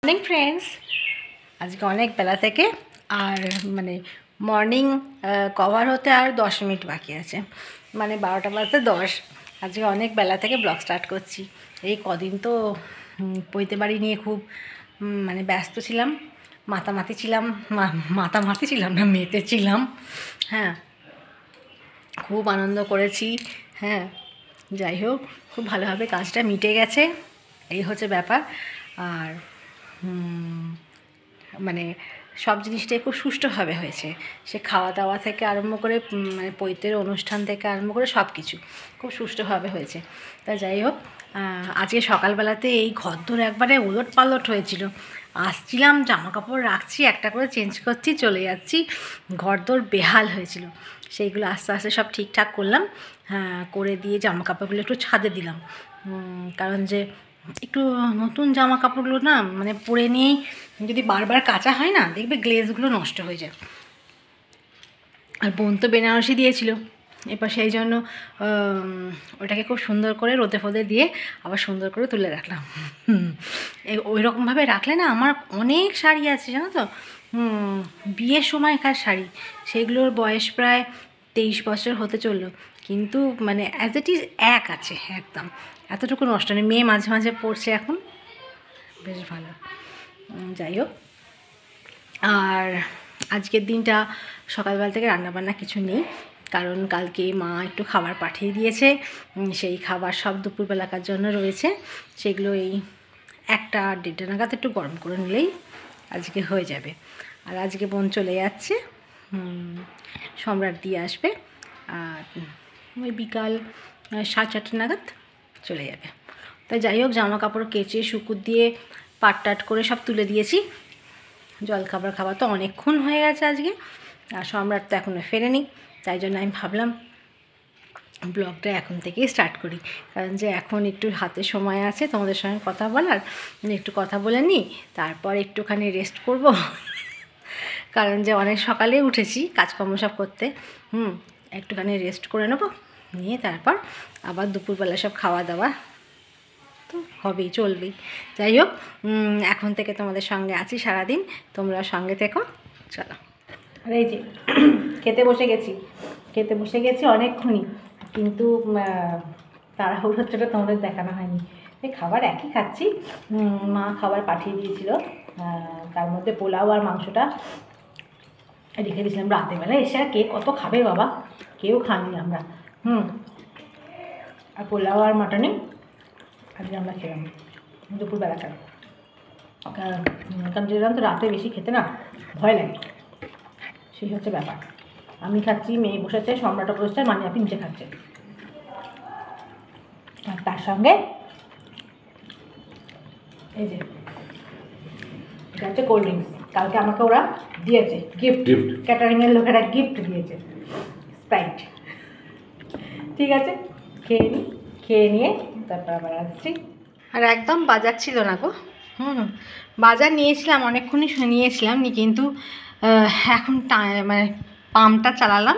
Morning friends, আজকে অনেক বেলা থেকে আর মর্নিং কভার হতে আর 10 মিনিট বাকি আছে, 12টা বাজতে 10। আজকে অনেক বেলা থেকে ব্লগ স্টার্ট করছি। এই কদিন তো পৈতে বাড়ি নিয়ে খুব ব্যস্ত ছিলাম, মাতামাতি ছিলাম না, মেতে ছিলাম। হ্যাঁ, খুব আনন্দ করেছি। হ্যাঁ, যাই হোক, খুব ভালোভাবে কাজটা মিটে গেছে, এই হচ্ছে ব্যাপার। আর সব জিনিসটাই খুব সুষ্ঠুভাবে হয়েছে। সে খাওয়া দাওয়া থেকে আরম্ভ করে পৈতের অনুষ্ঠান থেকে আরম্ভ করে সব কিছু খুব সুষ্ঠুভাবে হয়েছে। তা যাই হোক, আজকে সকালবেলাতে এই ঘরদোর একবারে ওলট পালট হয়েছিল। আসছিলাম, জামা কাপড় রাখছি, একটা করে চেঞ্জ করছি, চলে যাচ্ছি, ঘরদোর বেহাল হয়েছিল। সেইগুলো আস্তে আস্তে সব ঠিকঠাক করলাম। হ্যাঁ, করে দিয়ে জামা কাপড়গুলো একটু ছাদে দিলাম, কারণ যে একটু নতুন জামা কাপড়গুলো না পরে নিয়েই যদি বারবার কাচা হয় না, দেখবে গ্লেজগুলো নষ্ট হয়ে যায়। আর বোন তো বেনারসি দিয়েছিল, এবার সেই জন্য ওটাকে খুব সুন্দর করে রোদে ফোদে দিয়ে আবার সুন্দর করে তুলে রাখলাম। ওই রকমভাবে রাখলে না, আমার অনেক শাড়ি আছে জানো তো, বিয়ের সময়কার শাড়ি, সেগুলোর বয়স প্রায় 23 বছর হতে চললো, কিন্তু অ্যাজ ইট ইজ এক আছে একদম, এতটুকু নষ্ট নেই। মেয়ে মাঝে মাঝে পড়ছে এখন, বেশ ভালো। যাই হোক, আর আজকের দিনটা সকালবেলা থেকে রান্নাবান্না কিছু নেই, কারণ কালকে মা একটু খাবার পাঠিয়ে দিয়েছে। সেই খাবার সব দুপুরবেলাকার জন্য রয়েছে, সেগুলো এই 1টা-1:30 নাগাদ একটু গরম করে নিলেই আজকে হয়ে যাবে। আর আজকে বোন চলে যাচ্ছে, সম্রাট দিয়ে আসবে, আর ওই বিকাল 4:30 নাগাদ চলে যাবে। তাই যাই হোক, জামা কাপড় কেচে শুকুর দিয়ে পাট করে সব তুলে দিয়েছি। জলখাবার খাওয়া তো অনেকক্ষণ হয়ে গেছে আজকে, আর সম্রাট তো এখনও ফেরেনি, তাই জন্য আমি ভাবলাম ব্লগটা এখন থেকেই স্টার্ট করি, কারণ যে এখন একটু হাতে সময় আছে তোমাদের সঙ্গে কথা বলার, একটু কথা বলে নিই, তারপর একটুখানি রেস্ট করব। কারণ যে অনেক সকালে উঠেছি কাজকর্ম সব করতে, একটুখানি রেস্ট করে নেব, নিয়ে তারপর আবার দুপুরবেলা সব খাওয়া দাওয়া তো হবেই, চলবেই। যাই হোক, এখন থেকে তোমাদের সঙ্গে আছি সারাদিন, তোমরা সঙ্গে থেকো। চলো, আর এই যে খেতে বসে গেছি অনেকক্ষণই, কিন্তু তাড়াহুড়োটা তোমাদের দেখানো হয়নি। এই খাবার একই খাচ্ছি, মা খাবার পাঠিয়ে দিয়েছিল, তার মধ্যে পোলাও আর মাংসটা রেখে দিয়েছিলাম রাতেরবেলা। এসে আর কে কত খাবে বাবা, কেউ খাইনি আমরা। আর পোলাও আর মাটনে আজকে আমরা খেলাম দুপুরবেলাটা, কারণ যেরকম তো রাতে বেশি খেতে না ভয় লাগে, সেই হচ্ছে ব্যাপার। আমি খাচ্ছি, মেয়ে বসেছে, সম্রাটও বসেছে, আপনি নিচে খাচ্ছে, আর তার সঙ্গে এই যে এটা হচ্ছে কোল্ড ড্রিঙ্কস। কালকে আমাকে ওরা দিয়েছে গিফট, ক্যাটারিংয়ের লোকেরা গিফট দিয়েছে স্প্রাইট। ঠিক আছে, খেয়ে নিয়ে তারপর আবার আসছি। আর একদম বাজার ছিল না গো, বাজার নিয়েছিলাম, অনেকক্ষণই নিয়েছিলাম, কিন্তু এখন পাম্পটা চালালাম,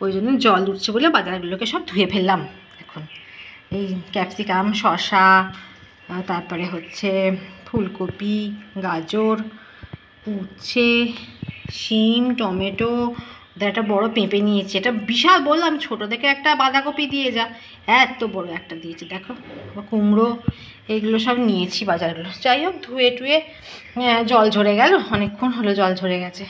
ওই জন্য জল উঠছে বলে বাজারগুলোকে সব ধুয়ে ফেললাম। এখন এই ক্যাপসিকাম, শসা, তারপরে হচ্ছে ফুলকপি, গাজর, উচ্ছে, শিম, টমেটো, একটা বড় পেঁপে নিয়েছি, এটা বিশাল, বললাম ছোটো থেকে একটা বাঁধাকপি দিয়ে যা, এত বড় একটা দিয়েছি দেখো, কুমড়ো, এইগুলো সব নিয়েছি বাজারগুলো। যাই হোক, ধুয়ে টুয়ে জল ঝরে গেল, অনেকক্ষণ হলো জল ঝরে গেছে,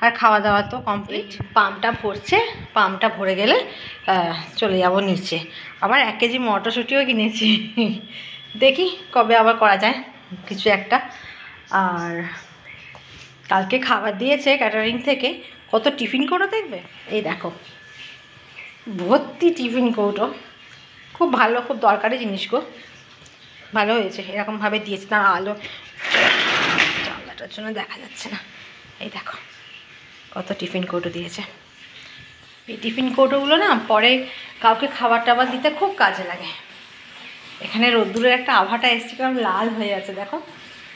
আর খাওয়া দাওয়া তো কমপ্লিট। পাম্পটা ভরছে, পাম্পটা ভরে গেলে চলে যাব নিচে। আবার 1 কেজি মটরশুঁটিও কিনেছি, দেখি কবে আবার করা যায় কিছু একটা। আর কালকে খাবার দিয়েছে ক্যাটারিং থেকে, কত টিফিন কৌটো দেখবে, এই দেখো ভর্তি টিফিন কৌটো, খুব ভালো, খুব দরকারি জিনিস গো, ভালো হয়েছে এরকমভাবে দিয়েছে। তার আলো জানলাটার জন্য দেখা যাচ্ছে না, এই দেখো কত টিফিন কৌটো দিয়েছে। এই টিফিন কৌটোগুলো না পরে কাউকে খাবার টাবার দিতে খুব কাজে লাগে। এখানে রোদ্দুরের একটা আভাটা এসছে, কারণ লাল হয়ে আছে দেখো।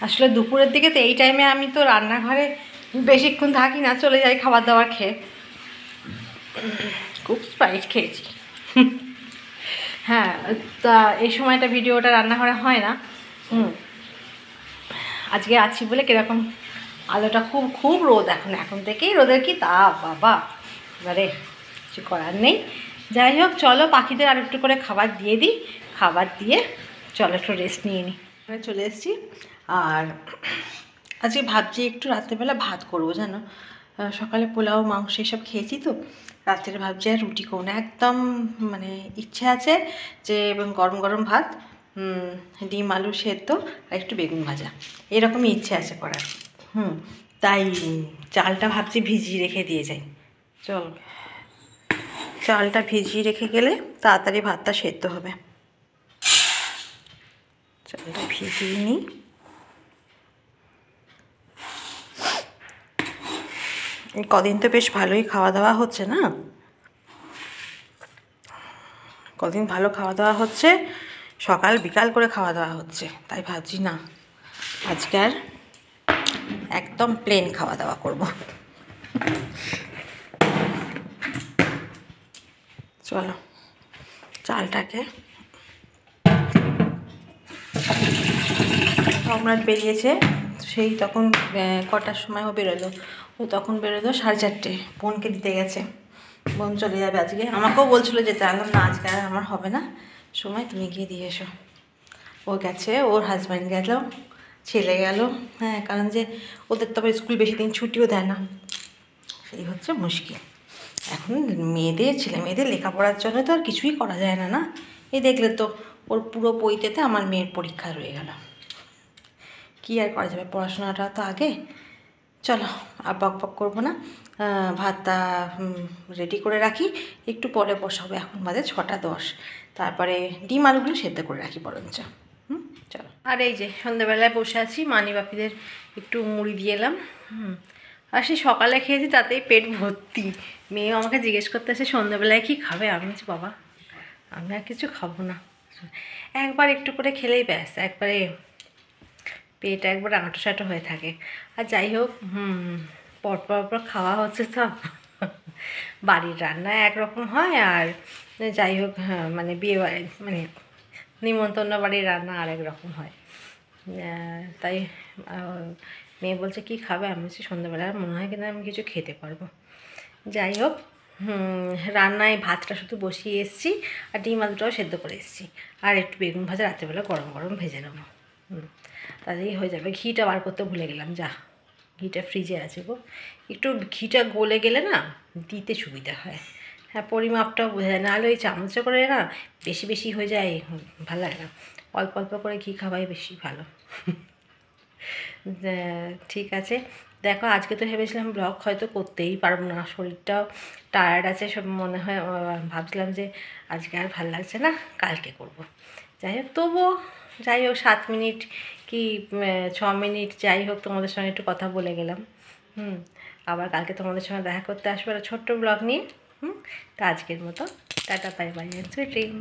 আসলে দুপুরের দিকে তো এই টাইমে আমি তো রান্নাঘরে বেশিক্ষণ থাকি না, চলে যাই খাবার দাবার খেয়ে। খুব স্প্রাইট খেয়েছি। হ্যাঁ, তা এই সময়টা ভিডিওটা রান্নাঘরে হয় না, আজকে আছি বলে কীরকম আলোটা খুব খুব রোদ এখন থেকেই রোদের কি তাপ বাবা, এবারে কিছু করার নেই। যাই হোক চলো পাখিদের আর একটু করে খাবার দিয়ে দিই, খাবার দিয়ে চলো একটু রেস্ট নিয়ে নিই। চলে এসেছি আর আজকে ভাবছি একটু রাত্রেবেলা ভাত করবো জানো, সকালে পোলাও মাংস এসব খেয়েছি তো, রাত্রে ভাবছি আর রুটি করবো না, একদম মানে ইচ্ছে আছে যে গরম গরম ভাত, ডিম আলু সেদ্ধ আর একটু বেগুন ভাজা, এরকমই ইচ্ছে আছে করার। তাই চালটা ভাবছি ভিজিয়ে রেখে দিয়ে যাই। চল চালটা ভিজিয়ে রেখে গেলে তাড়াতাড়ি ভাতটা সেদ্ধ হবে। চালটা ভিজিয়ে নিই। কদিন তো বেশ ভালোই খাওয়া দাওয়া হচ্ছে না, কদিন ভালো খাওয়া দাওয়া হচ্ছে, সকাল বিকাল করে খাওয়া দাওয়া হচ্ছে, তাই ভাবছি না আজকে আর একদম প্লেন খাওয়া দাওয়া করব। চলো চালটাকে, সম্রাট বেরিয়েছে সেই তখন কটার সময় ও বেরোলো, ও তখন বেরোলো 4:30, বোনকে দিতে গেছে, বোন চলে যাবে আজকে, আমাকেও বলছিল যেতে, আনলাম না আজকে আর আমার হবে না সময়, তুমি গিয়ে দিয়ে এসো। ও গেছে, ওর হাজব্যান্ড গেল, ছেলে গেল, হ্যাঁ কারণ যে ওদের তো আবার স্কুল বেশি দিন ছুটিও দেয় না, সেই হচ্ছে মুশকিল। এখন ছেলে মেয়েদের লেখাপড়ার জন্য তো আর কিছুই করা যায় না, না এই দেখলে তো ওর পুরো পৈতেতে আমার মেয়ের পরীক্ষা রয়ে গেল, কী আর করা যাবে, পড়াশোনাটা তো আগে। চলো আর বক বক করবো না, ভাতটা রেডি করে রাখি, একটু পরে বসাবো, এখন বাজে 6:10, তারপরে ডিম আলুগুলো সেদ্ধ করে রাখি বরঞ্চ। চলো, আর এই যে সন্ধ্যাবেলায় বসে আছি, মানি বাপিদের একটু মুড়ি দিয়ে এলাম, আর সেই সকালে খেয়েছি তাতেই পেট ভর্তি। মেয়েও আমাকে জিজ্ঞেস করতে আসে সন্ধ্যাবেলায় কী খাবে, আমি বলছি বাবা আমি আর কিছু খাবো না, একবার একটু করে খেলেই ব্যাস, একবারে পেট একবার আঁটো হয়ে থাকে। আর যাই হোক পরপর খাওয়া হচ্ছে তো, বাড়ির রান্না একরকম হয়, আর যাই হোক মানে বিয়ে বাড়ি মানে নিমন্ত্রণ বাড়ির রান্না আরেক রকম হয়। তাই মেয়ে বলছে কি খাবে, আমি বলছি সন্ধ্যাবেলায় মনে হয় কিনা আমি কিছু খেতে পারবো। যাই হোক রান্নায় ভাতটা শুধু বসিয়ে এসেছি, আর ডিম আলুটাও সেদ্ধ করে এসেছি, আর একটু বেগুন ভাজা রাত্রেবেলা গরম গরম ভেজে নেবো, তাহলেই হয়ে যাবে। ঘিটা বার করতে ভুলে গেলাম, যা ঘিটা ফ্রিজে আছে গো, একটু ঘিটা গলে গেলে না দিতে সুবিধা হয়, হ্যাঁ পরিমাপটাও বোঝা যায়, নাহলে ওই চামচে করে না বেশি বেশি হয়ে যায়, ভালো লাগে না, অল্প অল্প করে ঘি খাওয়াই বেশি ভালো। ঠিক আছে, দেখো আজকে তো ভেবেছিলাম ব্লগ হয়তো করতেই পারবো না, শরীরটাও টায়ার্ড আছে, সব মনে হয় ভাবছিলাম যে আজকে আর ভাল লাগছে না, কালকে করব। যাই হোক তবুও যাই হোক 7 মিনিট কি 6 মিনিট যাই হোক তোমাদের সঙ্গে একটু কথা বলে গেলাম। আবার কালকে তোমাদের সঙ্গে দেখা করতে আসবো একটা ছোট্ট ব্লগ নিয়ে। তা আজকের মতো tata, bye bye, sweet dream.